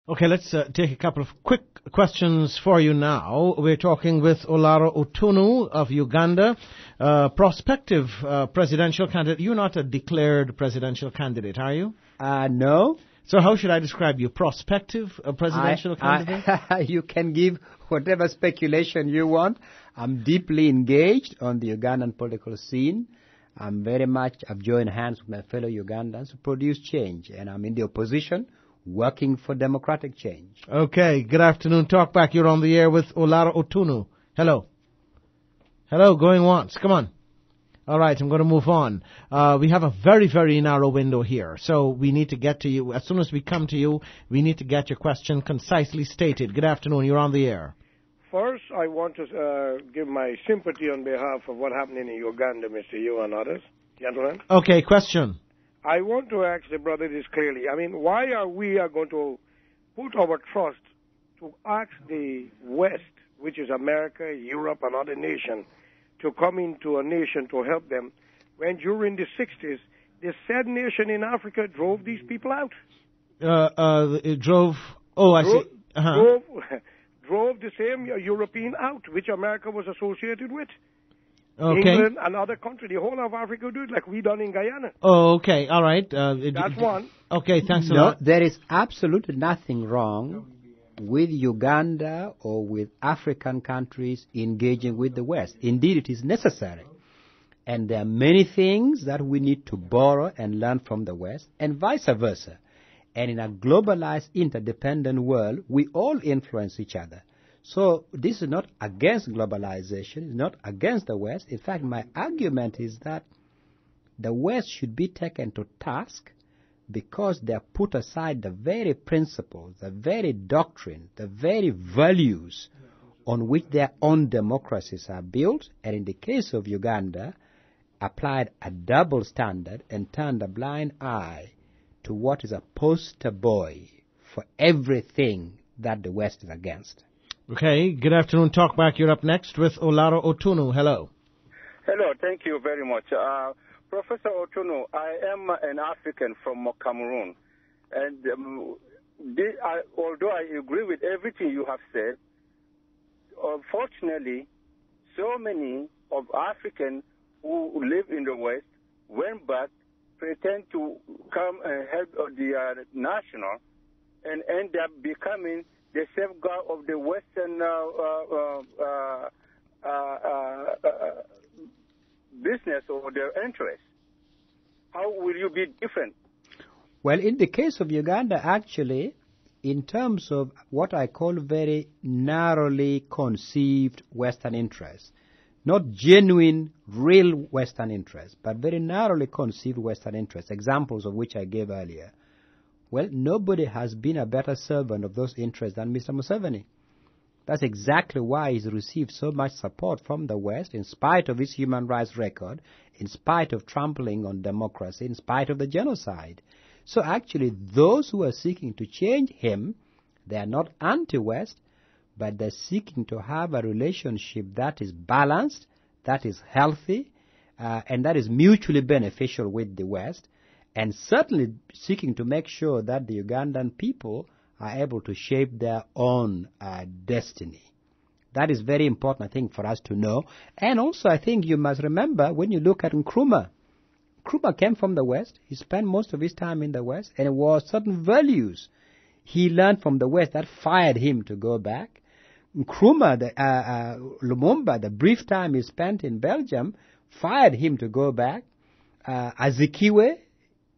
Okay, let's take a couple of quick questions for you now. We're talking with Otunnu of Uganda, prospective presidential candidate. You're not a declared presidential candidate, are you? No. So how should I describe you? Prospective presidential candidate? You can give whatever speculation you want. I'm deeply engaged on the Ugandan political scene. I've joined hands with my fellow Ugandans to produce change, and I'm in the opposition, working for democratic change. Okay, good afternoon. Talk back. You're on the air with Otunnu. Hello. Hello, going once. Come on. All right, I'm going to move on. We have a very, very narrow window here, so we need to get to you. As soon as we come to you, we need to get your question concisely stated. Good afternoon. You're on the air. First, I want to give my sympathy on behalf of what happened in Uganda, Mr. You and others. Gentlemen. Okay, question. I want to ask the brother this clearly. I mean, why are we going to put our trust to ask the West, which is America, Europe, and other nations, to come into a nation to help them, when during the 60s, the said nation in Africa drove these people out? It drove... Oh, I see. Uh-huh. Drove the same European out, which America was associated with. Okay. England and other countries, the whole of Africa do it like we done in Guyana. Oh, okay, all right. That's one. Okay, thanks a lot. There is absolutely nothing wrong with Uganda or with African countries engaging with the West. Indeed, it is necessary. And there are many things that we need to borrow and learn from the West, and vice versa. And in a globalized, interdependent world, we all influence each other. So this is not against globalization, it's not against the West. In fact, my argument is that the West should be taken to task because they have put aside the very principles, the very doctrine, the very values on which their own democracies are built, and in the case of Uganda, applied a double standard and turned a blind eye to what is a poster boy for everything that the West is against. Okay, good afternoon. Talk back. You're up next with Otunnu. Hello. Hello, thank you very much. Professor Otunnu, I am an African from Cameroon. And although I agree with everything you have said, unfortunately, so many of Africans who live in the West went back, pretend to come and help the national, and end up becoming the safeguard of the Western business or their interests. How will you be different? Well, in the case of Uganda, actually, in terms of what I call very narrowly conceived Western interests, not genuine, real Western interests, but very narrowly conceived Western interests, examples of which I gave earlier. Well, nobody has been a better servant of those interests than Mr. Museveni. That's exactly why he's received so much support from the West, in spite of his human rights record, in spite of trampling on democracy, in spite of the genocide. So actually, those who are seeking to change him, they are not anti-West, but they're seeking to have a relationship that is balanced, that is healthy, and that is mutually beneficial with the West, and certainly seeking to make sure that the Ugandan people are able to shape their own destiny. That is very important, I think, for us to know. And also, I think you must remember, when you look at Nkrumah, Nkrumah came from the West. He spent most of his time in the West, and it was certain values he learned from the West that fired him to go back. Nkrumah, Lumumba, the brief time he spent in Belgium, fired him to go back. Azikiwe,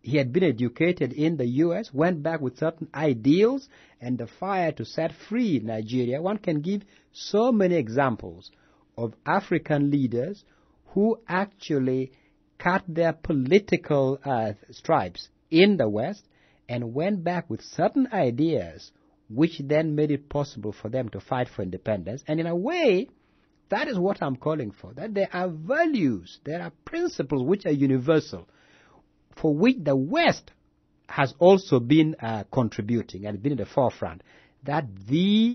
he had been educated in the U.S., went back with certain ideals and the fire to set free Nigeria. One can give so many examples of African leaders who actually cut their political stripes in the West and went back with certain ideas which then made it possible for them to fight for independence. And in a way, that is what I'm calling for, that there are values, there are principles which are universal, for which the West has also been contributing and been in the forefront, that the